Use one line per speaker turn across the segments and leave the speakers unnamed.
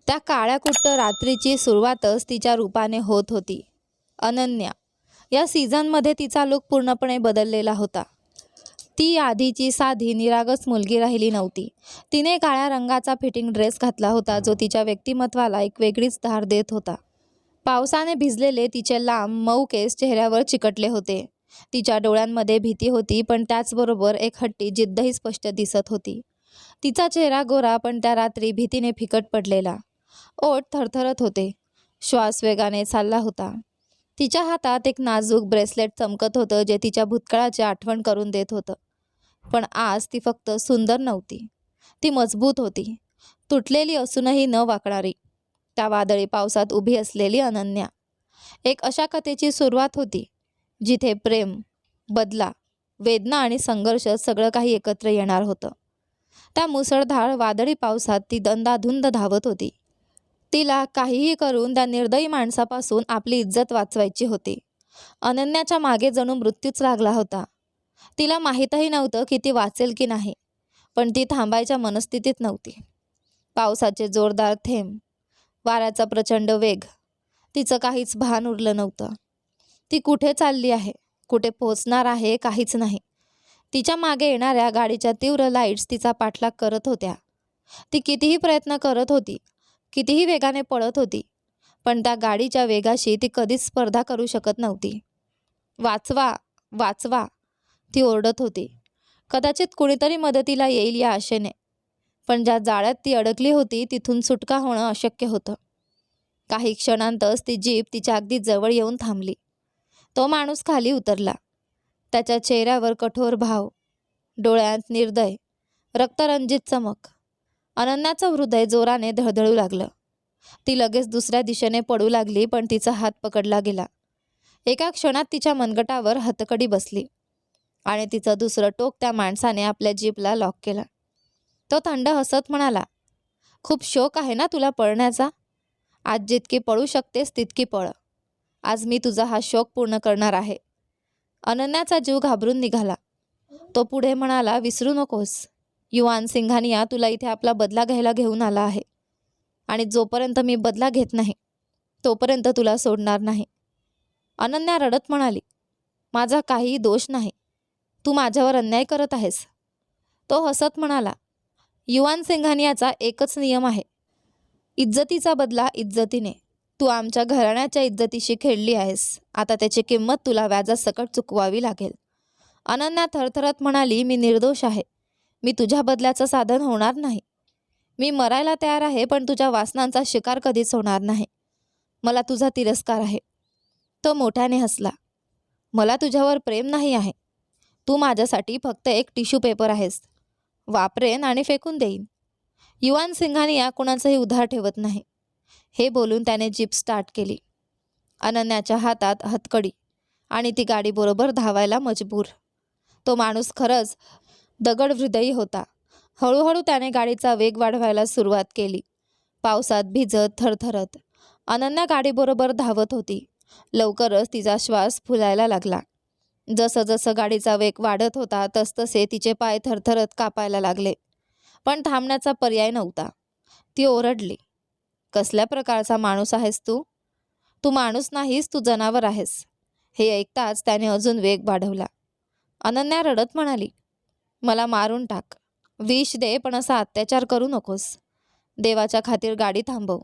त्या काळ्याकुट्ट रात्रीची सुरुवातच तिच्या रूपाने होत होती. अनन्या या सीझनमध्ये तिचा लूक पूर्णपणे बदललेला होता. ती आधीची साधी निरागस मुलगी राहिली नव्हती. तिने काळ्या रंगाचा फिटिंग ड्रेस घातला होता, जो तिच्या व्यक्तिमत्वाला एक वेगळीच धार देत होता. पावसाने भिजलेले तिचे लांब मऊ केस चेहऱ्यावर चिकटले होते. तिच्या डोळ्यांमध्ये भीती होती, पण त्याचबरोबर एक हट्टी जिद्दही स्पष्ट दिसत होती. तिचा चेहरा गोरा, पण त्या रात्री भीतीने फिकट पडलेला. ओठ थरथरत होते. श्वास वेगाने चालला होता. तिच्या हातात एक नाजूक ब्रेसलेट चमकत होतं, जे तिच्या भूतकाळाची आठवण करून देत होतं. पण आज ती फक्त सुंदर नव्हती, ती मजबूत होती. तुटलेली असूनही न वाकणारी. त्या वादळी पावसात उभी असलेली अनन्या. एक अशा कथेची सुरुवात होती, जिथे प्रेम, बदला, वेदना आणि संघर्ष सगळं काही एकत्र येणार होतं. त्या मुसळधार वादळी पावसात ती अंधाधुंद धावत होती. तिला काहीही करून त्या निर्दयी माणसापासून आपली इज्जत वाचवायची होती. अनन्याच्या मागे जणू मृत्यूच लागला होता. तिला माहीतही नव्हतं की ती वाचेल की नाही, पण ती थांबायच्या मनस्थितीत नव्हती. पावसाचे जोरदार थेंब, वाऱ्याचा प्रचंड वेग, तिचं काहीच भान उरलं नव्हतं. ती कुठे चालली आहे, कुठे पोहोचणार आहे, काहीच नाही. तिच्या मागे येणाऱ्या गाडीच्या तीव्र लाईट्स तिचा पाठलाग करत होत्या. ती कितीही प्रयत्न करत होती, कितीही वेगाने पळत होती, पण त्या गाडीच्या वेगाशी ती कधीच स्पर्धा करू शकत नव्हती. वाचवा, वाचवा, ती ओरडत होती. कदाचित कुणीतरी मदतीला येईल या आशेने, पण ज्या जाळ्यात ती अडकली होती तिथून सुटका होणं अशक्य होतं. काही क्षणांतच ती जीप तिच्या अगदी जवळ येऊन थांबली. तो माणूस खाली उतरला. त्याच्या चेहऱ्यावर कठोर भाव, डोळ्यात निर्दय, रक्तरंजित चमक. अनन्याचं हृदय जोराने धडधडू लागलं. ती लगेच दुसऱ्या दिशेने पडू लागली, पण तिचा हात पकडला गेला. एका क्षणात तिच्या मनगटावर हतकडी बसली आणि तिचं दुसरं टोक त्या माणसाने आपल्या जीपला लॉक केलं. तो थंड हसत म्हणाला, खूप शौक आहे ना तुला पळण्याचा? आज जितकी पळू शकतेस तितकी पळ. आज मी तुझा हा शौक पूर्ण करणार आहे. अनन्याचा जीव घाबरून निघाला. तो पुढे म्हणाला, विसरू नकोस, युवान सिंघानिया तुला इथे आपला बदला घ्यायला घेऊन आला आहे, आणि जोपर्यंत मी बदला घेत नाही तोपर्यंत तुला सोडणार नाही. अनन्या रडत म्हणाली, माझा काहीही दोष नाही, तू माझ्यावर अन्याय करत आहेस. तो हसत म्हणाला, युवान सिंघानियाचा एकच नियम आहे, इज्जतीचा बदला इज्जतीने. तू आमच्या घराण्याच्या इज्जतीशी खेळली आहेस, आता त्याची किंमत तुला व्याजासकट चुकवावी लागेल. अनन्या थरथरत म्हणाली, मी निर्दोष आहे, मी तुझ्या बदल्याचं साधन होणार नाही. मी मरायला तयार आहे, पण तुझ्या वासनांचा शिकार कधीच होणार नाही. मला तुझा तिरस्कार आहे. तो मोठ्याने हसला, मला तुझ्यावर प्रेम नाही आहे. तू माझ्यासाठी फक्त एक टिश्यू पेपर आहेस. वापरेन आणि फेकून देईन. युवान सिंघानिया कुणाचंही उधार ठेवत नाही. हे बोलून त्याने जीप स्टार्ट केली. अनन्याच्या हातात हतकडी आणि ती गाडी बरोबर धावायला मजबूर. तो माणूस खरंच दगड हृदयी होता. हळूहळू त्याने गाडीचा वेग वाढवायला सुरुवात केली. पावसात भिजत थरथरत अनन्या गाडीबरोबर धावत होती. लवकरच तिचा श्वास फुलायला लागला. जसं जसं गाडीचा वेग वाढत होता तसतसे तिचे पाय थरथरत कापायला लागले. पण थांबण्याचा पर्याय नव्हता. ती ओरडली, कसल्या प्रकारचा माणूस आहेस तू? तू माणूस नाहीस, तू जनावर आहेस. हे ऐकताच त्याने अजून वेग वाढवला. अनन्या रडत म्हणाली, मला मारून टाक, विष दे, पण असा अत्याचार करू नकोस. देवाच्या खातीर गाडी थांबव,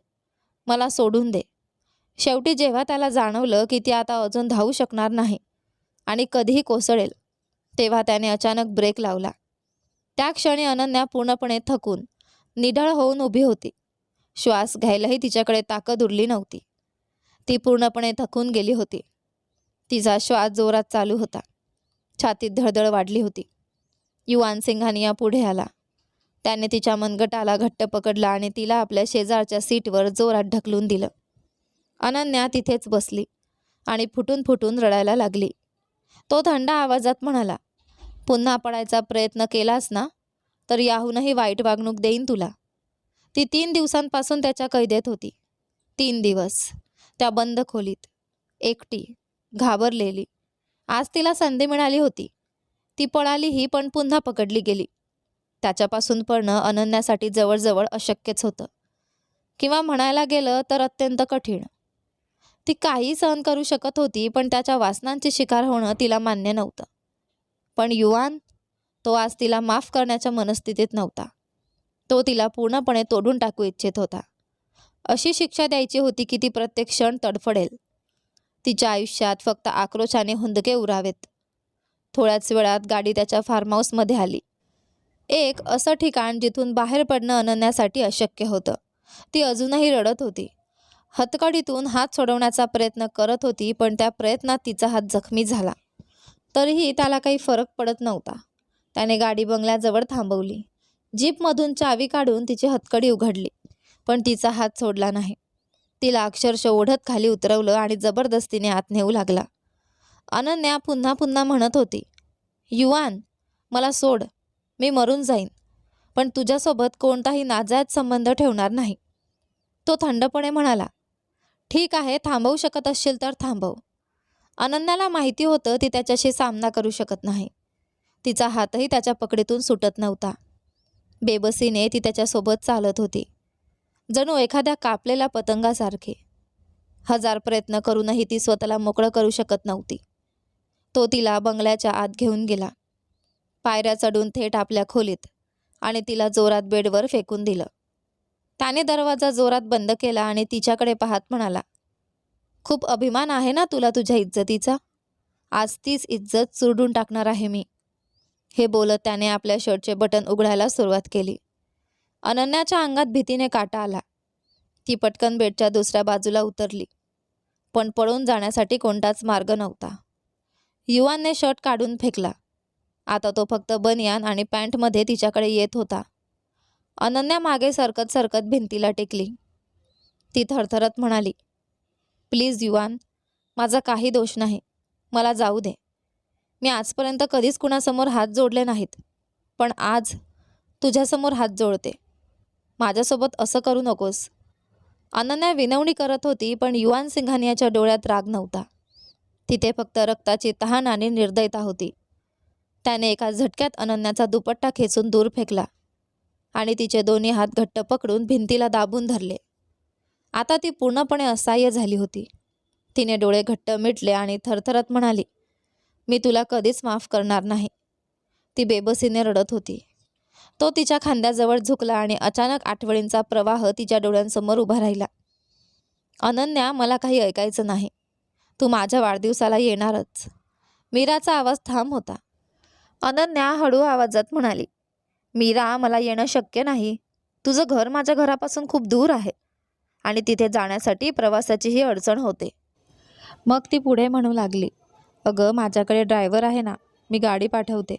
मला सोडून दे. शेवटी जेव्हा त्याला जाणवलं की ती आता अजून धावू शकणार नाही आणि कधीही कोसळेल, तेव्हा त्याने अचानक ब्रेक लावला. त्या क्षणी अनन्या पूर्णपणे थकून निढळ होऊन उभी होती. श्वास घ्यायलाही तिच्याकडे ताकद उरली नव्हती. ती पूर्णपणे थकून गेली होती. तिचा श्वास जोरात चालू होता. छातीत धडधड वाढली होती. युवान सिंघानिया पुढे आला. त्याने तिच्या मनगटाला घट्ट पकडला आणि तिला आपल्या शेजारच्या सीटवर जोरात ढकलून दिलं. अनन्या तिथेच बसली आणि फुटून फुटून रडायला लागली. तो थंड आवाजात म्हणाला, पुन्हा पडायचा प्रयत्न केलास ना, तर याहूनही वाईट वागणूक देईन तुला. ती 3 दिवसांपासून त्याच्या कैदेत होती. 3 दिवस त्या बंद खोलीत, एकटी, घाबरलेली. आज तिला संधी मिळाली होती. ती पळालीही, पण पुन्हा पकडली गेली. त्याच्यापासून पळणं अनन्यासाठी जवळजवळ अशक्यच होतं. किंवा म्हणायला गेलं तर अत्यंत कठीण. ती काही सहन करू शकत होती, पण त्याच्या वासनांची शिकार होणं तिला मान्य नव्हतं. पण युवान, तो आज तिला माफ करण्याच्या मनस्थितीत नव्हता. तो तिला पूर्णपणे तोडून टाकू इच्छित होता. अशी शिक्षा द्यायची होती की ती प्रत्येक क्षण तडफडेल. तिच्या आयुष्यात फक्त आक्रोशाने हुंदके उरावेत. थोड्याच वेळात गाडी त्याच्या फार्म हाऊसमध्ये आली. एक असं ठिकाण जिथून बाहेर पडणं अनन्यासाठी अशक्य होतं. ती अजूनही रडत होती. हतकडीतून हात सोडवण्याचा प्रयत्न करत होती, पण त्या प्रयत्नात तिचा हात जखमी झाला. तरीही त्याला काही फरक पडत नव्हता. त्याने गाडी बंगल्याजवळ थांबवली. जीपमधून चावी काढून तिची हतकडी उघडली, पण तिचा हात सोडला नाही. तिला अक्षरशः ओढत खाली उतरवलं आणि जबरदस्तीने आत नेऊ लागला. अनन्या पुन्हा पुन्हा म्हणत होती, युवान, मला सोड. मी मरून जाईन, पण तुझ्यासोबत कोणताही नाजायज संबंध ठेवणार नाही. तो थंडपणे म्हणाला, ठीक आहे, थांबवू शकत असशील तर थांबव. अनन्याला माहिती होतं ती त्याच्याशी सामना करू शकत नाही. तिचा हातही त्याच्या पकडीतून सुटत नव्हता. बेबसीने ती त्याच्यासोबत चालत होती, जणू एखाद्या कापलेल्या पतंगासारखी. हजार प्रयत्न करूनही ती स्वतःला मोकळं करू शकत नव्हती. तो तिला बंगल्याच्या आत घेऊन गेला, पायऱ्या चढून थेट आपल्या खोलीत, आणि तिला जोरात बेडवर फेकून दिलं. त्याने दरवाजा जोरात बंद केला आणि तिच्याकडे पाहत म्हणाला, खूप अभिमान आहे ना तुला तुझ्या इज्जतीचा? आज तीच इज्जत चुरडून टाकणार आहे मी. हे बोलत त्याने आपल्या शर्टचे बटन उघडायला सुरुवात केली. अनन्याच्या अंगात भीतीने काटा आला. ती पटकन बेडच्या दुसऱ्या बाजूला उतरली, पण पळून जाण्यासाठी कोणताच मार्ग नव्हता. युवानने शर्ट काढून फेकला. आता तो फक्त बनियान आणि पॅन्टमध्ये तिच्याकडे येत होता. अनन्या मागे सरकत सरकत भिंतीला टेकली. ती थरथरत म्हणाली, प्लीज युवान, माझा काही दोष नाही. मला जाऊ दे. मी आजपर्यंत कधीच कुणासमोर हात जोडले नाहीत, पण आज तुझ्यासमोर हात जोडते. माझ्यासोबत असं करू नकोस. अनन्या विनवणी करत होती, पण युवान सिंघानियाच्या डोळ्यात राग नव्हता. तिथे फक्त रक्ताची तहान आणि निर्दयता होती. त्याने एका झटक्यात अनन्याचा दुपट्टा खेचून दूर फेकला आणि तिचे दोन्ही हात घट्ट पकडून भिंतीला दाबून धरले. आता ती पूर्णपणे असहाय्य झाली होती. तिने डोळे घट्ट मिटले आणि थरथरत म्हणाली, मी तुला कधीच माफ करणार नाही. ती बेबसीने रडत होती. तो तिच्या खांद्याजवळ झुकला आणि अचानक आठवणींचा प्रवाह तिच्या डोळ्यांसमोर उभा राहिला. अनन्या, मला काही ऐकायचं नाही. तू माझ्या वाढदिवसाला येणारच. मीराचा आवाज ठाम होता. अनन्या हळू आवाजात म्हणाली, मीरा, मला येणं शक्य नाही. तुझं घर माझ्या घरापासून खूप दूर आहे आणि तिथे जाण्यासाठी प्रवासाचीही अडचण होते. मग ती पुढे म्हणू लागली, अगं, माझ्याकडे ड्रायव्हर आहे ना, मी गाडी पाठवते.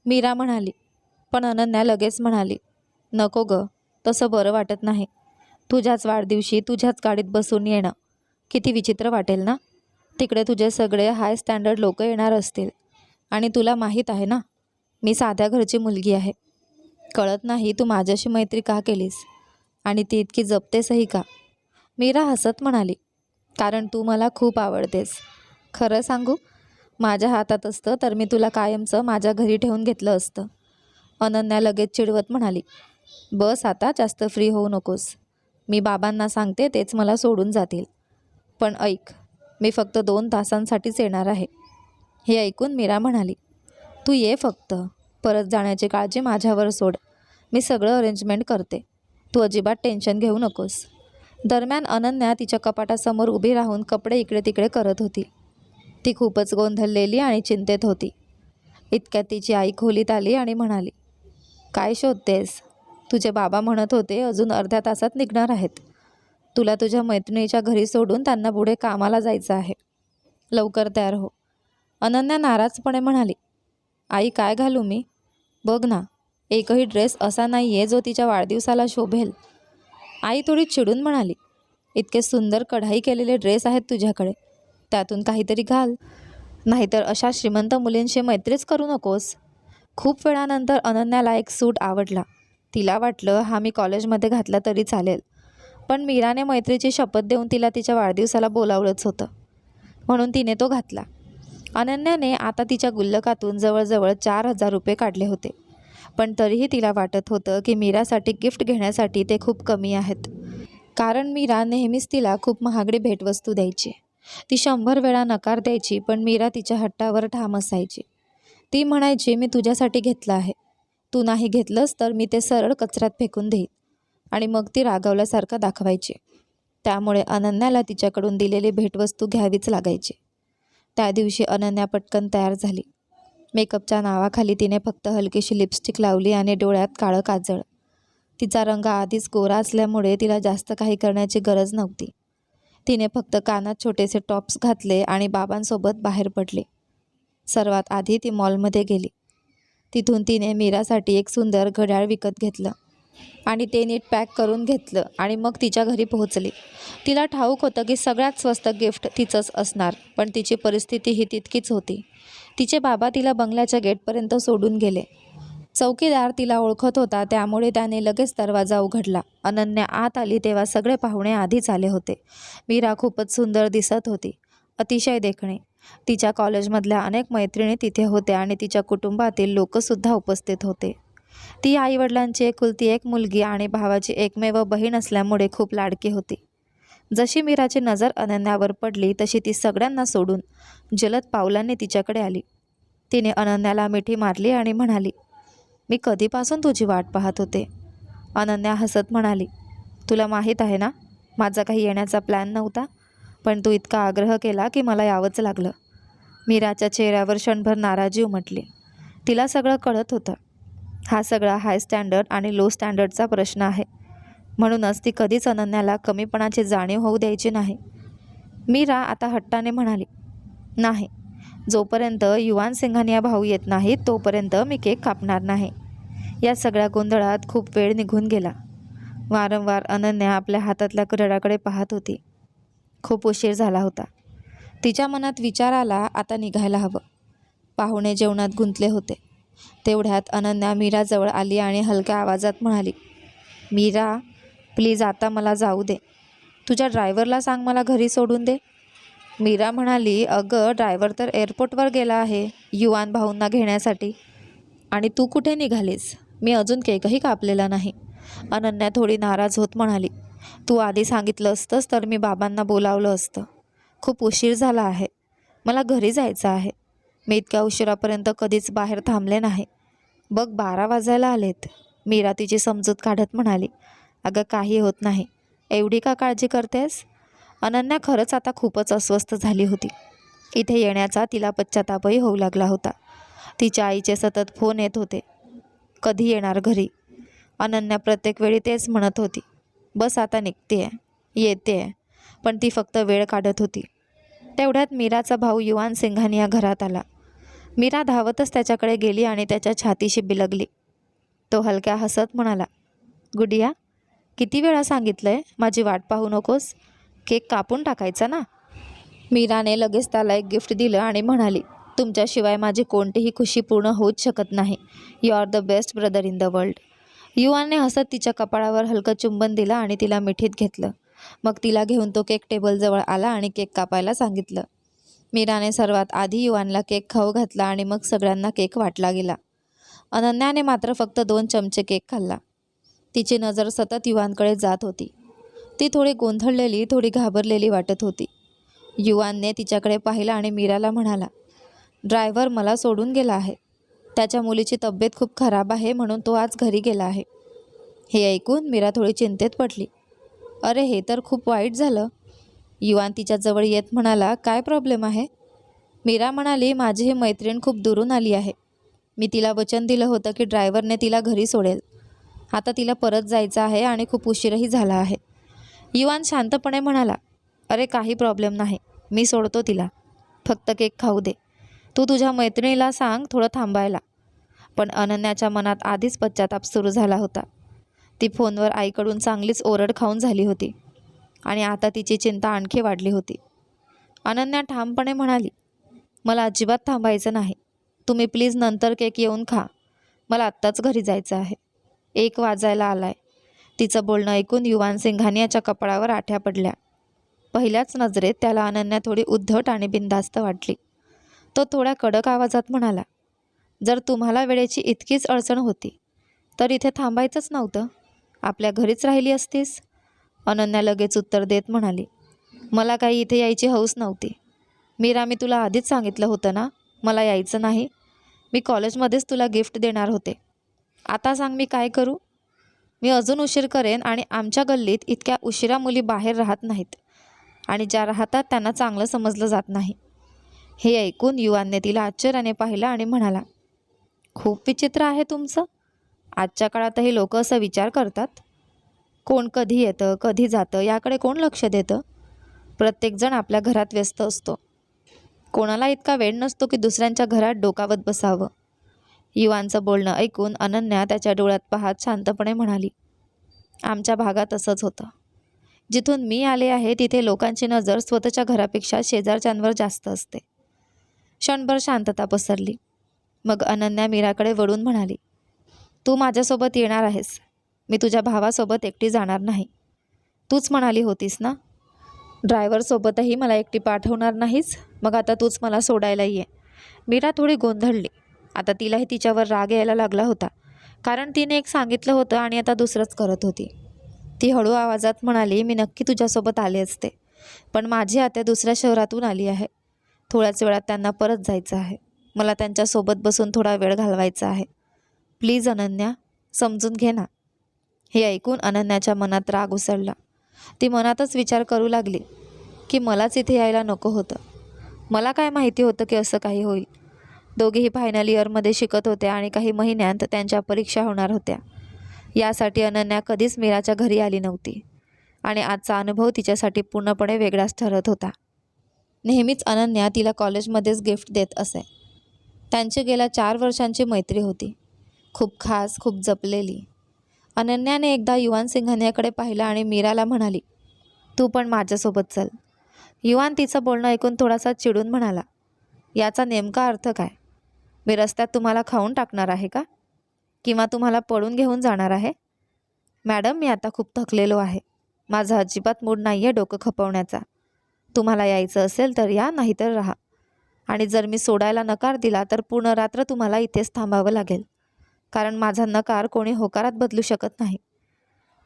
मीरा म्हणाली. पण अनन्या लगेच म्हणाली, नको गं, तसं बरं वाटत नाही. तुझ्याच वाढदिवशी तुझ्याच गाडीत बसून येणं किती विचित्र वाटेल ना. तिकडे तुझे सगळे हाय स्टँडर्ड लोक येणार असतील, आणि तुला माहीत आहे ना, मी साध्या घरची मुलगी आहे. कळत नाही तू माझ्याशी मैत्री का केलीस, आणि ती इतकी जपतेसही का? मीरा हसत म्हणाली, कारण तू मला खूप आवडतेस. खरं सांगू, माझ्या हातात असतं तर मी तुला कायमचं माझ्या घरी ठेवून घेतलं असतं. अनन्या लगेच चिडवत म्हणाली, बस आता, जास्त फ्री होऊ नकोस. मी बाबांना सांगते, तेच मला सोडून जातील. पण ऐक, मी फक्त 2 तासांसाठीच येणार आहे. हे ऐकून मीरा म्हणाली, तू ये फक्त. परत जाण्याची काळजी माझ्यावर सोड. मी सगळं अरेंजमेंट करते. तू अजिबात टेन्शन घेऊ नकोस. दरम्यान अनन्या तिच्या कपाटासमोर उभी राहून कपडे इकडे तिकडे करत होती. ती खूपच गोंधळलेली आणि चिंतेत होती. इतक्यात तिची आई खोलीत आली आणि म्हणाली, काय शोधतेस? तुझे बाबा म्हणत होते अजून अर्ध्या तासात निघणार आहेत. तुला तुझ्या मैत्रिणीच्या घरी सोडून त्यांना पुढे कामाला जायचं आहे. लवकर तयार हो. अनन्या नाराजपणे म्हणाली, आई, काय घालू मी? बघ ना, एकही ड्रेस असा नाही आहे जो तिच्या वाढदिवसाला शोभेल. आई थोडी चिडून म्हणाली, इतके सुंदर कढाई केलेले ड्रेस आहेत तुझ्याकडे, त्यातून काहीतरी घाल. नाहीतर अशा श्रीमंत मुलींशी मैत्रीच करू नकोस. खूप वेळानंतर अनन्याला एक सूट आवडला. तिला वाटलं हा मी कॉलेजमध्ये घातला तरी चालेल, पण मीराने मैत्रीची शपथ देऊन तिला तिच्या वाढदिवसाला बोलावलंच होतं, म्हणून तिने तो घातला. अनन्याने आता तिच्या गुल्लकातून जवळजवळ 4,000 रुपये काढले होते, पण तरीही तिला वाटत होतं की मीरासाठी गिफ्ट घेण्यासाठी ते खूप कमी आहेत. कारण मीरा नेहमीच तिला खूप महागडी भेटवस्तू द्यायची. ती 100 वेळा नकार द्यायची, पण मीरा तिच्या हट्टावर ठाम असायची. ती म्हणायची, मी तुझ्यासाठी घेतलं आहे, तू नाही घेतलंस तर मी ते सरळ कचऱ्यात फेकून देईन. आणि मग ती रागावल्यासारखं दाखवायची. त्यामुळे अनन्याला तिच्याकडून दिलेली भेटवस्तू घ्यावीच लागायची. त्या दिवशी अनन्या पटकन तयार झाली. मेकअपच्या नावाखाली तिने फक्त हलकीशी लिपस्टिक लावली आणि डोळ्यात काळं काजळ. तिचा रंग आधीच गोरा असल्यामुळे तिला जास्त काही करण्याची गरज नव्हती. तिने फक्त कानात छोटेसे टॉप्स घातले आणि बाबांसोबत बाहेर पडली. सर्वात आधी ती मॉलमध्ये गेली. तिथून तिने मीरासाठी एक सुंदर घड्याळ विकत घेतलं आणि ते नीट पॅक करून घेतलं आणि मग तिच्या घरी पोहोचली. तिला ठाऊक होतं की सगळ्यात स्वस्त गिफ्ट तिचंच असणार, पण तिची परिस्थिती ही तितकीच होती. तिचे बाबा तिला बंगल्याच्या गेटपर्यंत सोडून गेले. चौकीदार तिला ओळखत होता, त्यामुळे त्याने लगेच दरवाजा उघडला. अनन्या आत आली तेव्हा सगळे पाहुणे आधीच आले होते. मीरा खूपच सुंदर दिसत होती, अतिशय देखणी. तिच्या कॉलेजमधल्या अनेक मैत्रिणी तिथे होत्या आणि तिच्या कुटुंबातील लोकसुद्धा उपस्थित होते. ती आईवडिलांची एकुलती एक मुलगी आणि भावाची एकमेव बहीण असल्यामुळे खूप लाडकी होती. जशी मीराची नजर अनन्यावर पडली तशी ती सगळ्यांना सोडून जलद पावलांनी तिच्याकडे आली. तिने अनन्याला मिठी मारली आणि म्हणाली, मी कधीपासून तुझी वाट पाहत होते. अनन्या हसत म्हणाली, तुला माहीत आहे ना, माझा काही येण्याचा प्लॅन नव्हता, पण तू इतका आग्रह केला की मला यावंच लागलं. मीराच्या चेहऱ्यावर क्षणभर नाराजी उमटली. तिला सगळं कळत होतं. हा सगळा हाय स्टँडर्ड आणि लो स्टँडर्डचा प्रश्न आहे. म्हणूनच ती कधीच अनन्याला कमीपणाची जाणीव होऊ द्यायची नाही. मीरा आता हट्टाने म्हणाली, नाही, जोपर्यंत युवान सिंघानिया भाऊ येत नाही तोपर्यंत मी केक कापणार नाही. या सगळ्या गोंधळात खूप वेळ निघून गेला. वारंवार अनन्या आपल्या हातातल्या घड्याळाकडे पाहत होती. खूप उशीर झाला होता. तिच्या मनात विचार आला, आता निघायला हवं. पाहुणे जेवणात गुंतले होते. तेवढ्यात अनन्या मीराजवळ आली आणि हलक्या आवाजात म्हणाली, मीरा, प्लीज आता मला जाऊ दे. तुझ्या ड्रायव्हरला सांग मला घरी सोडून दे. मीरा म्हणाली, अगं ड्रायव्हर तर एअरपोर्टवर गेला आहे युवान भाऊंना घेण्यासाठी. आणि तू कुठे निघालीस? मी अजून केकही कापलेला नाही. अनन्या थोडी नाराज होत म्हणाली, तू आधी सांगितलं असतंस तर मी बाबांना बोलावलं असतं. खूप उशीर झाला आहे, मला घरी जायचं आहे. मी इतक्या उशिरापर्यंत कधीच बाहेर थांबले नाही. बघ 12 वाजायला आलेत. मीरा तिची समजूत काढत म्हणाली, अगं काही होत नाही, एवढी का काळजी करतेस? अनन्या खरंच आता खूपच अस्वस्थ झाली होती. इथे येण्याचा तिला पश्चातापही होऊ लागला होता. तिच्या आईचे सतत फोन येत होते, कधी येणार घरी? अनन्या प्रत्येक वेळी तेच म्हणत होती, बस आता निघतेय, येतेय, पण ती फक्त वेळ काढत होती. तेवढ्यात मीराचा भाऊ युवान सिंघानिया घरात आला. मीरा धावतच त्याच्याकडे गेली आणि त्याच्या छातीशी बिलगली. तो हलक्या हसत म्हणाला, गुडिया, किती वेळा सांगितलंय माझी वाट पाहू नकोस, केक कापून टाकायचा ना. मीराने लगेच त्याला एक गिफ्ट दिलं आणि म्हणाली, तुमच्याशिवाय माझी कोणतीही खुशी पूर्ण होऊच शकत नाही. You are the best brother in the world. युवानने हसत तिच्या कपाळावर हलकं चुंबन दिलं आणि तिला मिठीत घेतलं. मग तिला घेऊन तो केक टेबलजवळ आला आणि केक कापायला सांगितलं. मीराने सर्वात आधी युवानला केक खाऊ घातला आणि मग सगळ्यांना केक वाटला गेला. अनन्याने मात्र फक्त 2 चमचे केक खाल्ला. तिची नजर सतत युवानकडे जात होती. ती थोडी गोंधळलेली, थोडी घाबरलेली वाटत होती. युवानने तिच्याकडे पाहिलं आणि मीराला म्हणाला, ड्रायव्हर मला सोडून गेला आहे. त्याच्या मुलीची तब्येत खूप खराब आहे म्हणून तो आज घरी गेला आहे. हे ऐकून मीरा थोडी चिंतेत पडली. अरे हे तर खूप वाईट झालं. युवान तिच्याजवळ येत म्हणाला, काय प्रॉब्लेम आहे? मीरा म्हणाली, माझी ही मैत्रीण खूप दुरून आली आहे. मी तिला वचन दिलं होतं की ड्रायव्हरने तिला घरी सोडेल. आता तिला परत जायचं आहे आणि खूप उशीरही झाला आहे. युवान शांतपणे म्हणाला, अरे काही प्रॉब्लेम नाही, मी सोडतो तिला, फक्त केक खाऊ दे. तू तुझ्या मैत्रिणीला सांग थोडं थांबायला. पण अनन्याच्या मनात आधीच पश्चाताप सुरू झाला होता. ती फोनवर आईकडून चांगलीच ओरड खाऊन झाली होती आणि आता तिची चिंता आणखी वाढली होती. अनन्या ठामपणे म्हणाली, मला अजिबात थांबायचं नाही. तुम्ही प्लीज नंतर केक येऊन खा. मला आत्ताच घरी जायचं आहे. 1 वाजायला आलाय. तिचं बोलणं ऐकून युवान सिंघानियाच्या कपाळावर आठ्या पडल्या. पहिल्याच नजरेत त्याला अनन्या थोडी उद्धट आणि बिनधास्त वाटली. तो थोड्या कडक आवाजात म्हणाला, जर तुम्हाला वेळेची इतकीच अडचण होती तर इथे थांबायचंच नव्हतं, आपल्या घरीच राहिली असतीस. अनन्या लगेच उत्तर देत म्हणाली, मला काही इथे यायची हौस नव्हती. मीरा, मी तुला आधीच सांगितलं होतं ना मला यायचं नाही. मी कॉलेजमध्येच तुला गिफ्ट देणार होते. आता सांग मी काय करू? मी अजून उशीर करेन आणि आमच्या गल्लीत इतक्या उशिरा मुली बाहेर राहत नाहीत आणि ज्या राहतात त्यांना चांगलं समजलं जात नाही. हे ऐकून युवानने तिला आश्चर्याने पाहिलं आणि म्हणाला, खूप विचित्र आहे तुमचं. आजच्या काळातही लोक असा विचार करतात. कोण कधी येतं कधी जातं याकडे कोण लक्ष देतं? प्रत्येकजण आपल्या घरात व्यस्त असतो. कोणाला इतका वेळ नसतो की दुसऱ्यांच्या घरात डोकावत बसावं. युवानचं बोलणं ऐकून अनन्या त्याच्या डोळ्यात पाहत शांतपणे म्हणाली, आमच्या भागात असंच होतं. जिथून मी आले आहे तिथे लोकांची नजर स्वतःच्या घरापेक्षा शेजारच्यांवर जास्त असते. क्षणभर शांतता पसरली. मग अनन्या मीराकडे वळून म्हणाली, तू माझ्यासोबत येणार आहेस. मी तुझ्या भावासोबत एकटी जाणार नाही. तूच म्हणाली होतीस ना ड्रायव्हरसोबतही मला एकटी पाठवणार नाहीस. मग आता तूच मला सोडायला ये. मीरा थोडी गोंधळली. आता तिलाही तिच्यावर राग यायला लागला होता, कारण तिने एक सांगितलं होतं आणि आता दुसरंच करत होती. ती हळू आवाजात म्हणाली, मी नक्की तुझ्यासोबत आले असते, पण माझी आत्या दुसऱ्या शहरातून आली आहे. थोड्याच वेळात त्यांना परत जायचं आहे. मला त्यांच्यासोबत बसून थोडा वेळ घालवायचा आहे. प्लीज अनन्या, समजून घे ना. हे ऐकून अनन्याच्या मनात राग उसळला. ती मनातच विचार करू लागली की मलाच इथे यायला नको होतं. मला काय माहिती होतं की असं काही होईल. दोघेही फायनल इयरमध्ये शिकत होत्या आणि काही महिन्यांत त्यांच्या परीक्षा होणार होत्या. यासाठी अनन्या कधीच मीराच्या घरी आली नव्हती आणि आजचा अनुभव तिच्यासाठी पूर्णपणे वेगळाच ठरत होता. नेहमीच अनन्या तिला कॉलेजमध्येच गिफ्ट देत असे. त्यांची गेल्या 4 वर्षांची मैत्री होती, खूप खास, खूप जपलेली. अनन्याने एकदा युवान सिंघानियाकडे पाहिलं आणि मीराला म्हणाली, तू पण माझ्यासोबत चल. युवान तिचं बोलणं ऐकून थोडासा चिडून म्हणाला, याचा नेमका अर्थ काय? मी रस्त्यात तुम्हाला खाऊन टाकणार आहे का? किंवा तुम्हाला पळून घेऊन जाणार आहे? मॅडम, मी आता खूप थकलेलो आहे. माझा अजिबात मूड नाही आहे डोकं खपवण्याचा. तुम्हाला यायचं असेल तर या, नाहीतर राहा. आणि जर मी सोडायला नकार दिला तर पूर्ण रात्र तुम्हाला इथेच थांबावं लागेल, कारण माझा नकार कोणी होकारात बदलू शकत नाही.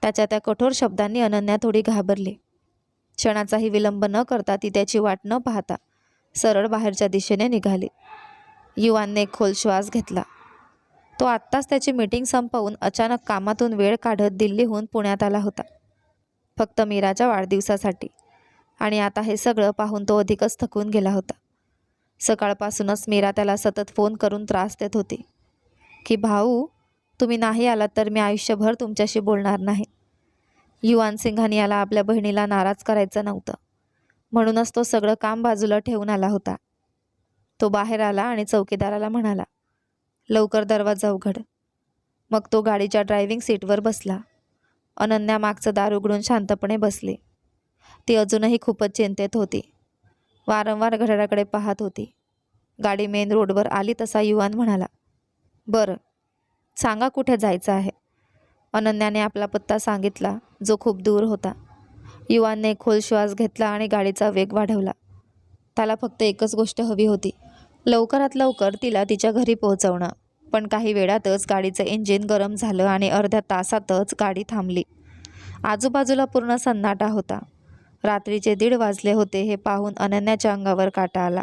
त्याच्या त्या कठोर शब्दांनी अनन्या थोडी घाबरली. क्षणाचाही विलंब न करता ती त्याची वाट न पाहता सरळ बाहेरच्या दिशेने निघाली. युवानने खोल श्वास घेतला. तो आत्ताच त्याची मीटिंग संपवून अचानक कामातून वेळ काढत दिल्लीहून पुण्यात आला होता, फक्त मीराच्या वाढदिवसासाठी. आणि आता हे सगळं पाहून तो अधिकच थकून गेला होता. सकाळपासूनच मीरा त्याला सतत फोन करून त्रास देत होती की भाऊ, तुम्ही नाही आलात तर मी आयुष्यभर तुमच्याशी बोलणार नाही. युवान सिंघानियाला आपल्या बहिणीला नाराज करायचं नव्हतं, म्हणूनच तो सगळं काम बाजूला ठेवून आला होता. तो बाहेर आला आणि चौकीदाराला म्हणाला, लवकर दरवाजा उघड. मग तो गाडीच्या ड्रायव्हिंग सीटवर बसला. अनन्या मागचं दार उघडून शांतपणे बसली. ती अजूनही खूपच चिंतेत होती. वारंवार घड्याळाकडे पाहत होती. गाडी मेन रोडवर आली तसा युवान म्हणाला, बरं सांगा कुठे जायचं आहे. अनन्याने आपला पत्ता सांगितला, जो खूप दूर होता. युवानने खोल श्वास घेतला आणि गाडीचा वेग वाढवला. त्याला फक्त एकच गोष्ट हवी होती, लवकरात लवकर तिला तिच्या घरी पोहोचवणं. पण काही वेळातच गाडीचं इंजिन गरम झालं आणि अर्ध्या तासातच गाडी थांबली. आजूबाजूला पूर्ण सन्नाटा होता. रात्रीचे 1:30 वाजले होते. हे पाहून अनन्याच्या अंगावर काटा आला.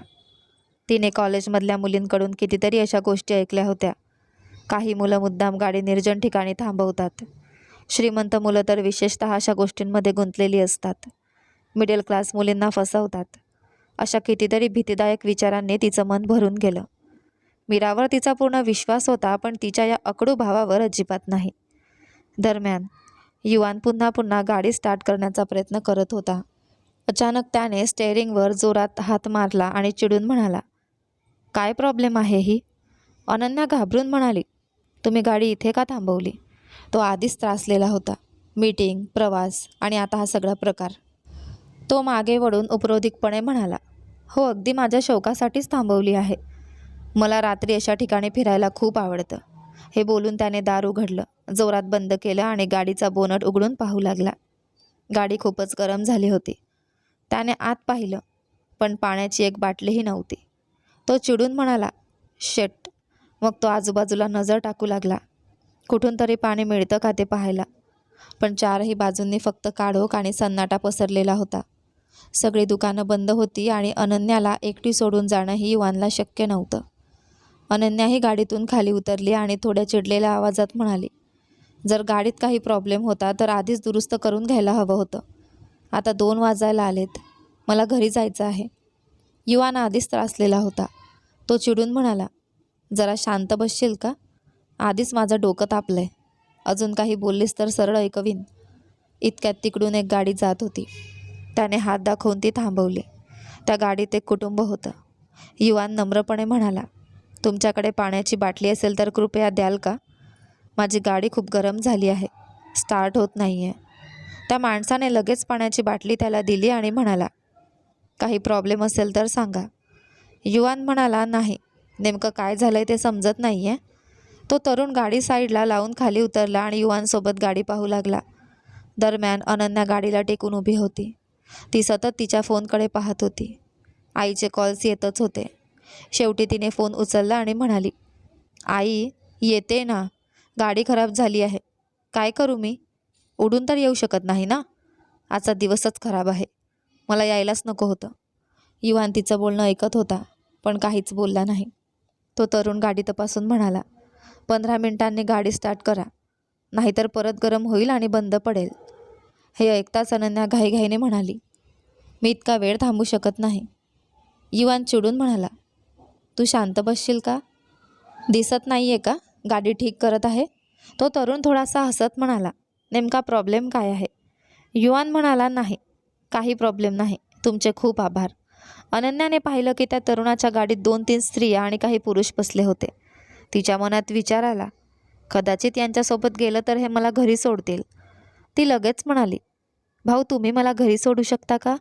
तिने कॉलेजमधल्या मुलींकडून कितीतरी अशा गोष्टी ऐकल्या होत्या. काही मुलं मुद्दाम गाडी निर्जन ठिकाणी थांबवतात. श्रीमंत मुलं तर विशेषतः अशा गोष्टींमध्ये गुंतलेली असतात. मिडल क्लास मुलींना फसवतात. अशा कितीतरी भीतीदायक विचारांनी तिचं मन भरून गेलं. मीरावर तिचा पूर्ण विश्वास होता, पण तिच्या या अकडू भावावर अजिबात नाही. दरम्यान युवान पुन्हा पुन्हा गाडी स्टार्ट करण्याचा प्रयत्न करत होता. अचानक त्याने स्टेअरिंगवर जोरात हात मारला आणि चिडून म्हणाला, काय प्रॉब्लेम आहे ही? अनन्या घाबरून म्हणाली, तुम्ही गाडी इथे का थांबवली? तो आधीच त्रासलेला होता. मीटिंग, प्रवास आणि आता हा सगळा प्रकार. तो मागे वळून उपरोधिकपणे म्हणाला, हो, अगदी माझ्या शौकासाठीच थांबवली आहे. मला रात्री अशा ठिकाणी फिरायला खूप आवडतं. हे बोलून त्याने दार उघडलं, जोरात बंद केलं आणि गाडीचा बोनट उघडून पाहू लागला. गाडी खूपच गरम झाली होती. त्याने आत पाहिलं, पण पाण्याची एक बाटलीही नव्हती. तो चिडून म्हणाला, शेट. मग तो आजूबाजूला नजर टाकू लागला, कुठून तरी पाणी मिळतं का ते पाहायला. पण चारही बाजूंनी फक्त काळोख आणि सन्नाटा पसरलेला होता. सगळी दुकानं बंद होती आणि अनन्याला एकटी सोडून जाणंही युवानला शक्य नव्हतं. अनन्याही गाडीतून खाली उतरली आणि थोड्या चिडलेल्या आवाजात म्हणाली, जर गाडीत काही प्रॉब्लेम होता तर आधीच दुरुस्त करून घ्यायला हवं होतं. आता 2 वाजायला आलेत. मला घरी जायचं आहे. युवान आधीच त्रासलेला होता. तो चिडून म्हणाला, जरा शांत बसशील का? आधीच माझं डोकं तापलंय. अजून काही बोललीस तर सरळ ऐकवीन. इतक्यात तिकडून एक गाडी जात होती. त्याने हात दाखवून ती थांबवली. त्या गाडीत एक कुटुंब होतं. युवान नम्रपणे म्हणाला, तुमच्याकडे पाण्याची बाटली असेल तर कृपया द्याल का? माझी गाडी खूप गरम झाली आहे. स्टार्ट होत नाही आहे. त्या माणसाने लगेच पाण्याची बाटली त्याला दिली आणि म्हणाला, काही प्रॉब्लेम असेल तर सांगा. युवान म्हणाला, नाही, नेमकं काय झालंय ते समजत नाही आहे. तो तरुण गाडी साईडला लावून खाली उतरला आणि युवानसोबत गाडी पाहू लागला. दरम्यान अनन्या गाडीला टेकून उभी होती. ती सतत तिच्या फोनकडे पाहत होती. आईचे कॉल्स येतच होते. शेवटी तिने फोन उचलला आणि म्हणाली, आई, येते ना. गाडी खराब झाली आहे. काय करू मी? उडून तर येऊ शकत नाही ना. आजचा दिवसच खराब आहे. मला यायलाच नको होतं. युवान तिचं बोलणं ऐकत होता, पण काहीच बोलला नाही. तो तरुण गाडी तपासून म्हणाला, 15 मिनिटांनी गाडी स्टार्ट करा, नाहीतर परत गरम होईल आणि बंद पडेल. हे ऐकताच अनन्या घाईघाईने म्हणाली, मी इतका वेळ थांबू शकत नाही. युवान चिडून म्हणाला, तू शांत बसशील का? दिसत नाही आहे का गाडी ठीक करत आहे? तो तरुण थोडासा हसत म्हणाला, नेमका प्रॉब्लेम काय आहे? युवान म्हणाला, नाही, काही प्रॉब्लेम नाही. तुमचे खूप आभार. अनन्याने पाहिलं की त्या तरुणाच्या गाडीत 2-3 स्त्रिया आणि काही पुरुष बसले होते. तिच्या मनात विचार आला, कदाचित यांच्यासोबत गेलं तर हे मला घरी सोडतील. ती लगेच म्हणाली, भाऊ, तुम्ही मला घरी सोडू शकता का?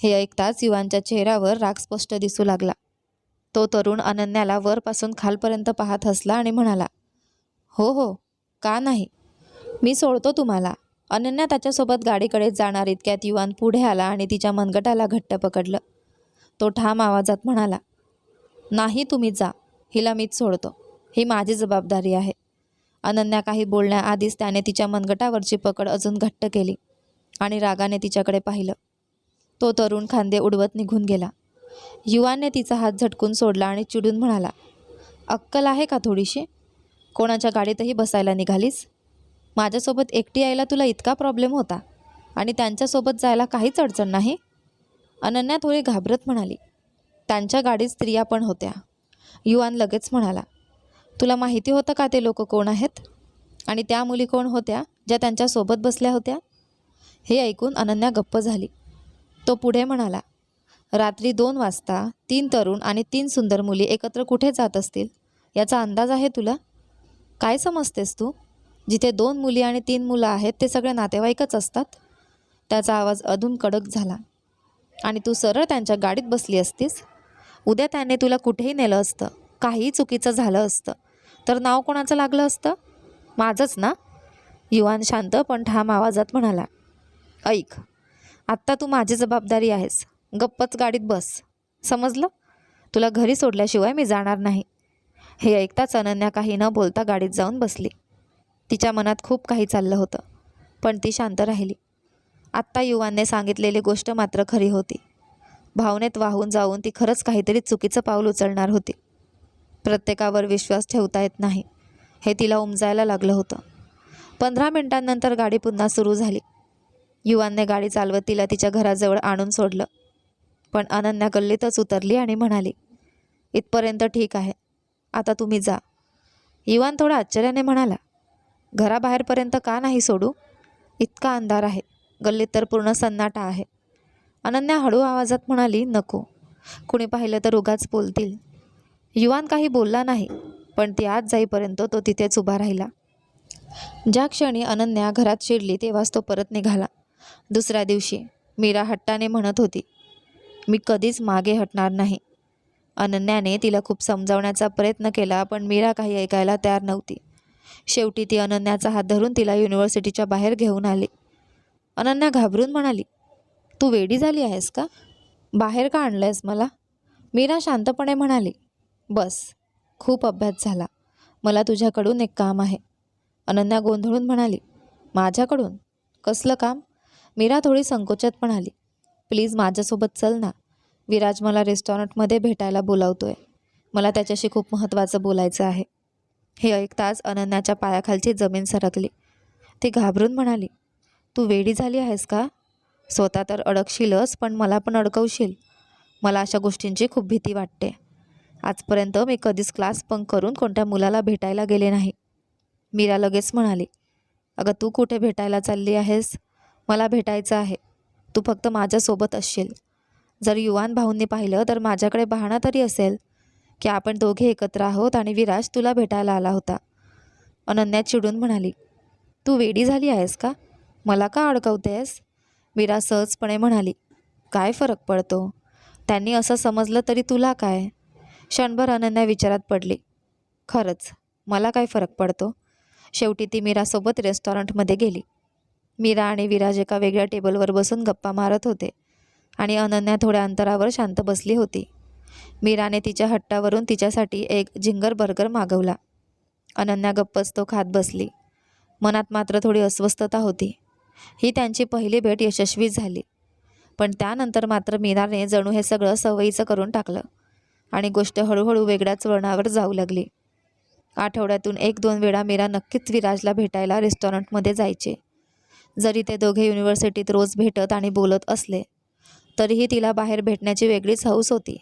हे ऐकताच युवानच्या चेहऱ्यावर राग स्पष्ट दिसू लागला. तो तरुण अनन्याला वरपासून खालपर्यंत पाहत हसला आणि म्हणाला, हो हो, का नाही, मी सोडतो तुम्हाला. अनन्या त्याच्यासोबत गाडीकडे जाणार इतक्यात युवान पुढे आला आणि तिच्या मनगटाला घट्ट पकडलं. तो ठाम आवाजात म्हणाला, नाही, तुम्ही जा. हिला मीच सोडतो. ही माझी जबाबदारी आहे. अनन्या काही बोलण्याआधीच त्याने तिच्या मनगटावरची पकड अजून घट्ट केली आणि रागाने तिच्याकडे पाहिलं. तो तरुण खांदे उडवत निघून गेला. युवानने तिचा हात झटकून सोडला आणि चिडून म्हणाला, अक्कल आहे का थोडीशी? कोणाच्या गाडीतही बसायला निघालीस? माझ्यासोबत एकटी यायला तुला इतका प्रॉब्लेम होता आणि त्यांच्यासोबत जायला काहीच अडचण नाही? अनन्या थोडी घाबरत म्हणाली, त्यांच्या गाडीत स्त्रिया पण होत्या. युवान लगेच म्हणाला, तुला माहिती होतं का ते लोक कोण आहेत? आणि त्या मुली कोण होत्या ज्या त्यांच्यासोबत बसल्या होत्या? हे ऐकून अनन्या गप्प झाली. तो पुढे म्हणाला, रात्री 2 वाजता 3 तरुण आणि 3 सुंदर मुली एकत्र कुठे जात असतील याचा अंदाज आहे तुला? काय समजतेस तू? जिथे 2 मुली आणि 3 मुलं आहेत ते सगळे नातेवाईकच असतात. त्याचा आवाज अधून कडक झाला. आणि तू सरळ त्यांच्या गाडीत बसली असतीस. उद्या त्याने तुला कुठेही नेलं असतं, काहीही चुकीचं झालं असतं तर नाव कोणाचं लागलं असतं? माझंच ना. युवान शांत पण ठाम आवाजात म्हणाला, ऐक, आत्ता तू माझी जबाबदारी आहेस. गप्पच गाडीत बस, समजलं? तुला घरी सोडल्याशिवाय मी जाणार नाही. हे ऐकताच अनन्या काही न बोलता गाडीत जाऊन बसली. तिच्या मनात खूप काही चाललं होतं, पण ती शांत राहिली. आत्ता युवानने सांगितलेली गोष्ट मात्र खरी होती. भावनेत वाहून जाऊन ती खरंच काहीतरी चुकीचं पाऊल उचलणार होती. प्रत्येकावर विश्वास ठेवता येत नाही हे तिला उमजायला लागलं होतं. 15 मिनिटांनंतर गाडी पुन्हा सुरू झाली. युवानने गाडी चालवत तिला तिच्या घराजवळ आणून सोडलं. पण अनन्या गल्लीतच उतरली आणि म्हणाली, इथपर्यंत ठीक आहे, आता तुम्ही जा. युवान थोडा आश्चर्याने म्हणाला, घराबाहेरपर्यंत का नाही सोडू? इतका अंधार आहे, गल्लीत तर पूर्ण सन्नाटा आहे. अनन्या हळू आवाजात म्हणाली, नको, कुणी पाहिलं तर उगाच बोलतील. युवान काही बोलला नाही, पण ती आत जाईपर्यंत तो तिथेच उभा राहिला. ज्या क्षणी अनन्या घरात शिरली तेव्हाच तो परत निघाला. दुसऱ्या दिवशी मीरा हट्टाने म्हणत होती, मी कधीच मागे हटणार नाही. अनन्याने तिला खूप समजावण्याचा प्रयत्न केला, पण मीरा काही ऐकायला तयार नव्हती. शेवटी ती अनन्याचा हात धरून तिला युनिव्हर्सिटीच्या बाहेर घेऊन आली. अनन्या घाबरून म्हणाली, तू वेडी झाली आहेस का? बाहेर का आणलंयस मला? मीरा शांतपणे म्हणाली, बस, खूप अभ्यास झाला, मला तुझ्याकडून एक काम आहे. अनन्या गोंधळून म्हणाली, माझ्याकडून? कसलं काम? मीरा थोडी संकोचात म्हणाली. प्लीज माझ्यासोबत चल ना. विराज मला रेस्टॉरंटमध्ये भेटायला बोलावतोय. मला त्याच्याशी खूप महत्त्वाचं बोलायचं आहे. हे ऐकताच अनन्याच्या पायाखालची जमीन सरकली. ती घाबरून म्हणाली, तू वेडी झाली आहेस का? स्वतः तर अडकशीलच, पण मला पण अडकवशील. मला अशा गोष्टींची खूप भीती वाटते. आजपर्यंत मी कधीच क्लास बंक करून कोणत्या मुलाला भेटायला गेले नाही. मीरा लगेच म्हणाली, अगं तू कुठे भेटायला चालली आहेस? मला भेटायचं आहे. तू फक्त माझ्यासोबत असशील. जर युवान भाऊंनी पाहिलं तर माझ्याकडे बहाणा तरी असेल की आपण दोघे एकत्र आहोत आणि विराज तुला भेटायला आला होता. अनन्या चिडून म्हणाली, तू वेडी झाली आहेस का? मला का अडकवतेस? मीरा सहजपणे म्हणाली, काय फरक पडतो? त्यांनी असं समजलं तरी तुला काय? क्षणभर अनन्या विचारात पडली. खरंच मला काय फरक पडतो? शेवटी ती मीरासोबत रेस्टॉरंटमध्ये गेली. मीरा आणि विराज एका वेगळ्या टेबलवर बसून गप्पा मारत होते आणि अनन्या थोड्या अंतरावर शांत बसली होती. मीराने तिच्या हट्टावरून तिच्यासाठी एक जिंगर बर्गर मागवला. अनन्या गप्पच तो खात बसली. मनात मात्र थोडी अस्वस्थता होती. ही त्यांची पहिली भेट यशस्वी झाली, पण त्यानंतर मात्र मीराने जणू हे सगळं सवयीचं करून टाकलं आणि गोष्ट हळूहळू वेगळ्याच वळणावर जाऊ लागली. आठवड्यातून 1-2 वेळा मीरा नक्कीच विराजला भेटायला रेस्टॉरंटमध्ये जायचे. जरी ते दोघे युनिव्हर्सिटीत रोज भेटत आणि बोलत असले तरीही तिला बाहेर भेटण्याची वेगळीच हौस होती.